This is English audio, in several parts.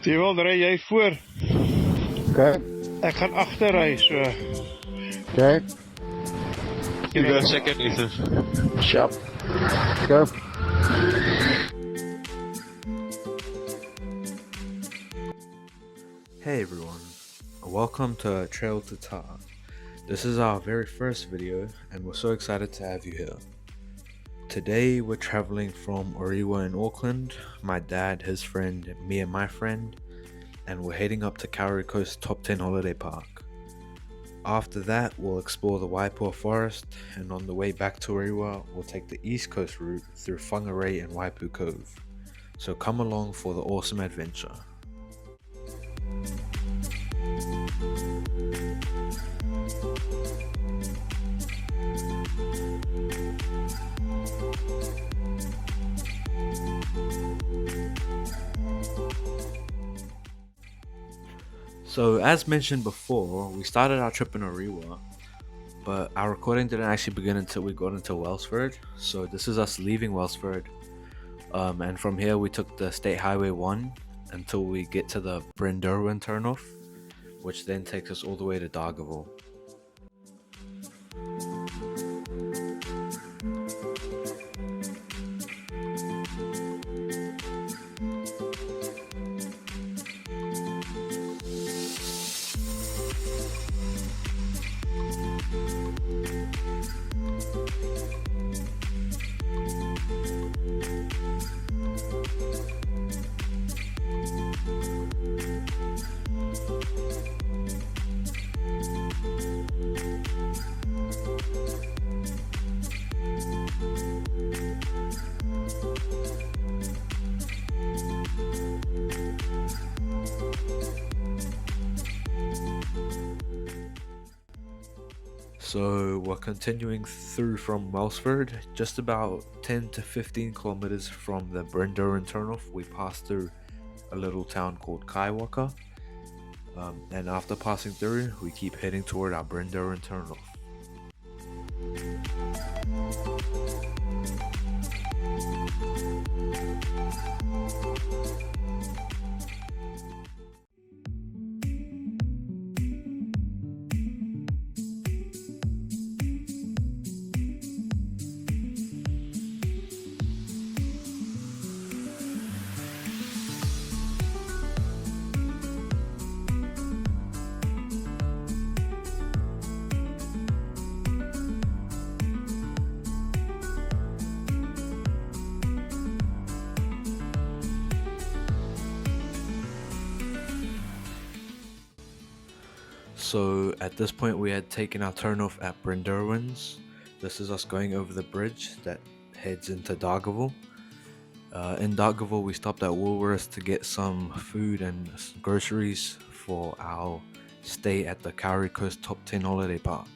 Ewald, ry jy voor? Okay, Ek gaan agter ry so. okay, You go second, Ethan. sharp. Go. Hey everyone, welcome to Trail to Tar. This is our very first video and we're so excited to have you here. Today we're traveling from Orewa in Auckland, my dad, his friend, me and my friend, and we're heading up to Kauri Coast Top 10 Holiday Park. After that we'll explore the Waipua Forest, and on the way back to Orewa we'll take the East Coast route through Whangarei and Waipu Cove. So come along for the awesome adventure. So as mentioned before, we started our trip in Orewa, but our recording didn't actually begin until we got into Wellsford. So this is us leaving Wellsford, and from here we took the State Highway 1 until we get to the Brynderwyn turnoff, which then takes us all the way to Dargaville. So we're continuing through from Wellsford, just about 10 to 15 kilometers from the Brynderwyn turnoff. We passed through a little town called Kaiwaka, and after passing through we keep heading toward our Brynderwyn turnoff. So at this point we had taken our turn off at Brynderwyn's. This is us going over the bridge that heads into Dargaville. In Dargaville we stopped at Woolworths to get some food and groceries for our stay at the Kauri Coast Top 10 Holiday Park.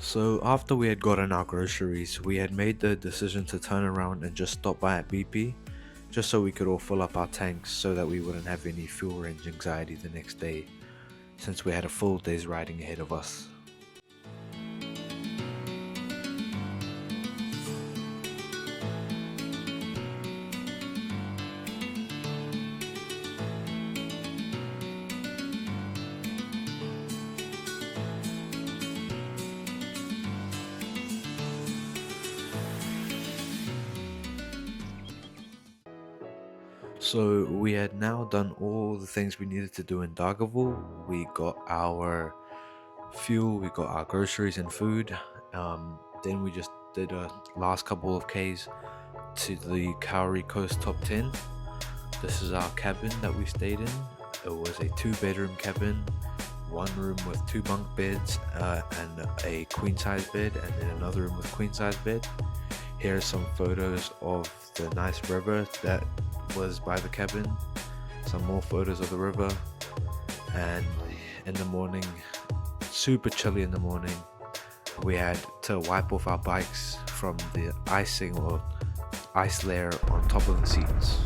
So after we had gotten our groceries, we had made the decision to turn around and just stop by at BP, just so we could all fill up our tanks so that we wouldn't have any fuel range anxiety the next day, since we had a full day's riding ahead of us. So we had now done all the things we needed to do in Dargaville. We got our fuel, we got our groceries and food. Then we just did a last couple of Ks to the Kauri Coast Top 10. This is our cabin that we stayed in. It was a 2-bedroom cabin, one room with 2 bunk beds and a queen size bed, and then another room with queen size bed. Here are some photos of the nice river that was by the cabin, some more photos of the river, and in the morning, super chilly in the morning, we had to wipe off our bikes from the icing or ice layer on top of the seats.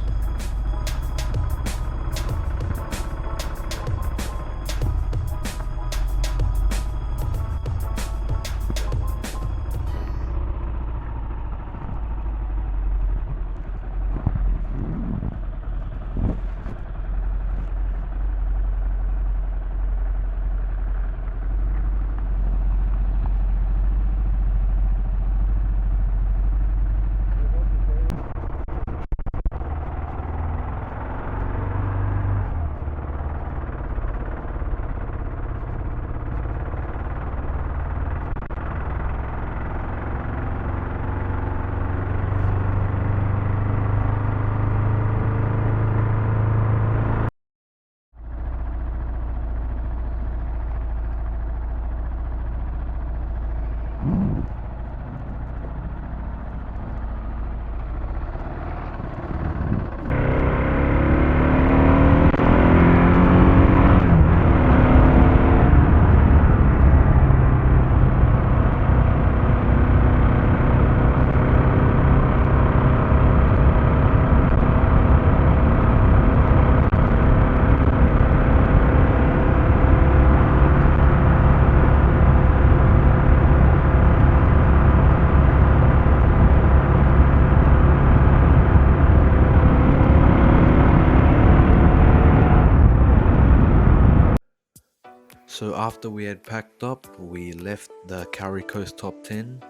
So after we had packed up, we left the Kauri Coast Top 10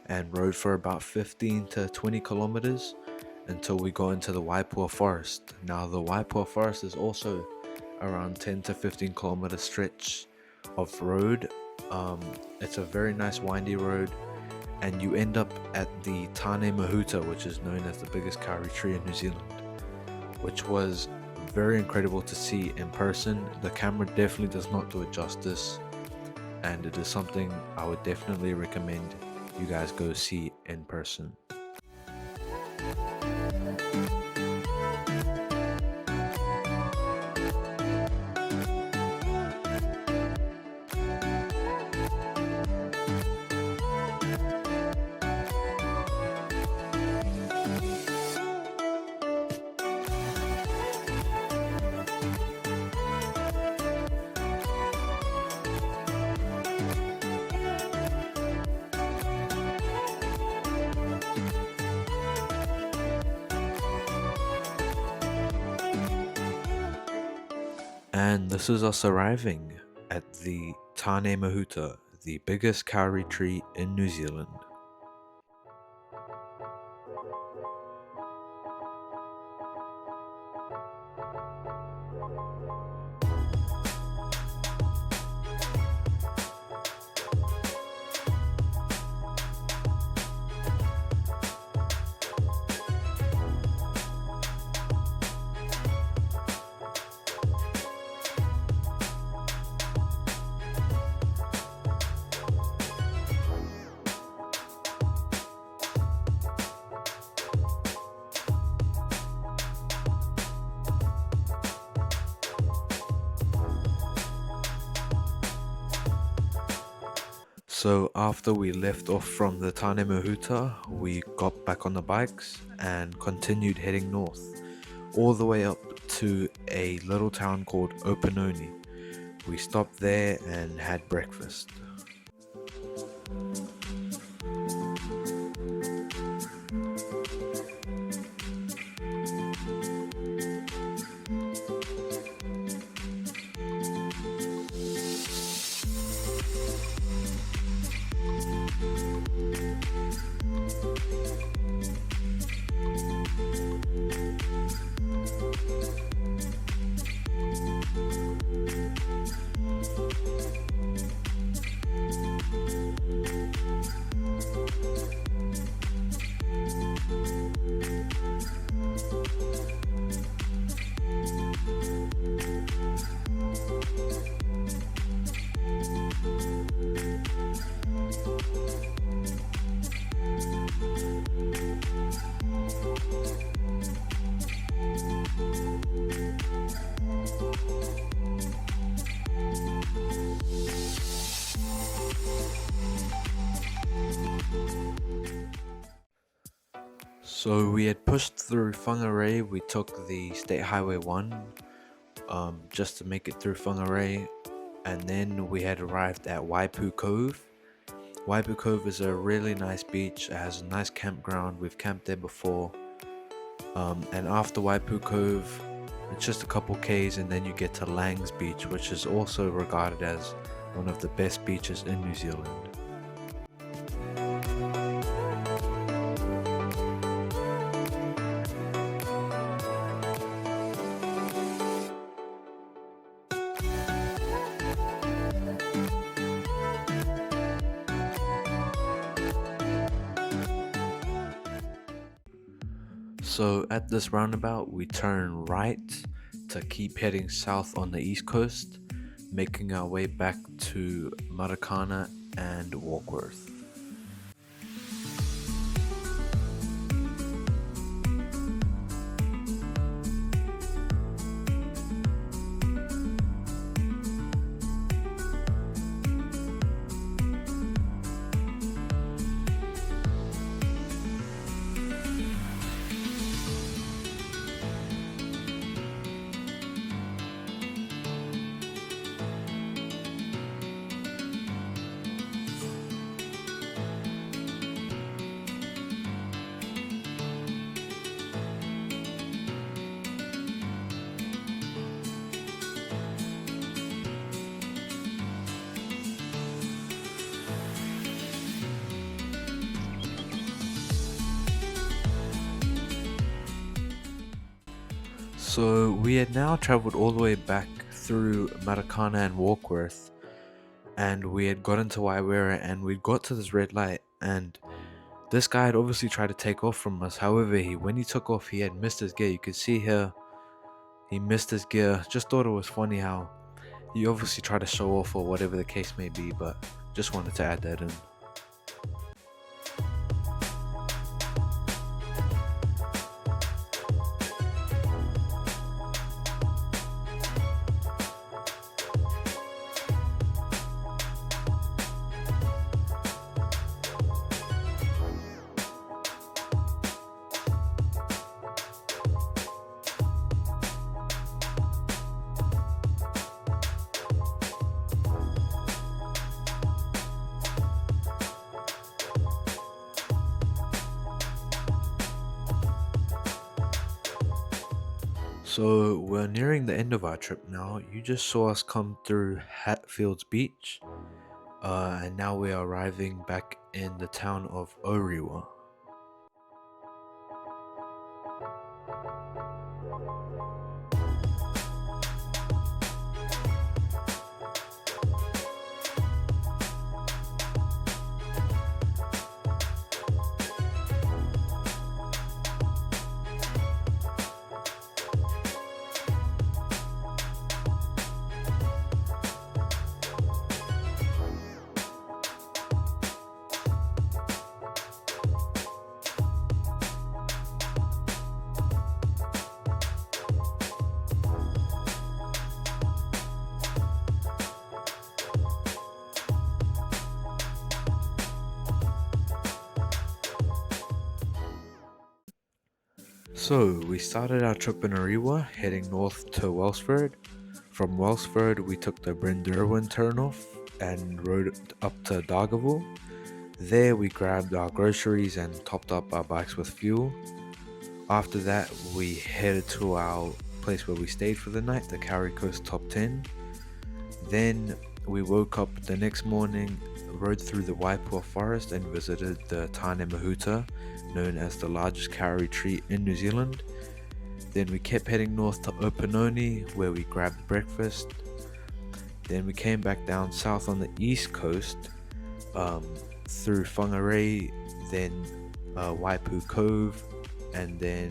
and rode for about 15 to 20 kilometers until we got into the Waipua Forest. Now the Waipua Forest is also around 10 to 15 kilometer stretch of road. It's a very nice windy road, and you end up at the Tane Mahuta, which is known as the biggest kauri tree in New Zealand, which was very incredible to see in person. The camera definitely does not do it justice, and it is something I would definitely recommend you guys go see in person. And this is us arriving at the Tane Mahuta, the biggest kauri tree in New Zealand. So after we left off from the Tane Mahuta, we got back on the bikes and continued heading north, all the way up to a little town called Opanoni. We stopped there and had breakfast. So we had pushed through Whangarei. We took the State Highway 1 just to make it through Whangarei, and then we had arrived at Waipu Cove. Waipu Cove is a really nice beach. It has a nice campground. We've camped there before. And after Waipu Cove, it's just a couple k's and then you get to Lang's Beach, which is also regarded as one of the best beaches in New Zealand. So at this roundabout, we turn right to keep heading south on the east coast, making our way back to Marikana and Warkworth. So we had now travelled all the way back through Marikana and Warkworth, and we had got into Waiwera, and we got to this red light, and this guy had obviously tried to take off from us. However, when he took off, he had missed his gear. You could see here, he missed his gear. Just thought it was funny how he obviously tried to show off or whatever the case may be, but just wanted to add that in. So we're nearing the end of our trip now. You just saw us come through Hatfields Beach, and now we are arriving back in the town of Orewa. So we started our trip in Orewa, heading north to Welsford. From Welsford, we took the Brynderwin turnoff and rode up to Dargaville. There we grabbed our groceries and topped up our bikes with fuel. After that, we headed to our place where we stayed for the night, the Kauri Coast Top 10. Then we woke up the next morning, rode through the Waipua forest and visited the Tane Mahuta, known as the largest kauri tree in New Zealand. Then we kept heading north to Opanoni, where we grabbed breakfast. Then we came back down south on the east coast, through Whangarei, then Waipu Cove, and then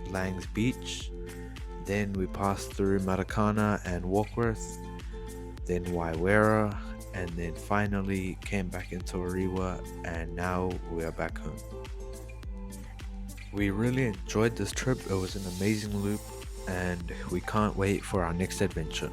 Lang's Beach. Then we passed through Marikana and Warkworth, then Waiwera, and then finally came back into Orewa, and now we are back home. We really enjoyed this trip. It was an amazing loop, and we can't wait for our next adventure.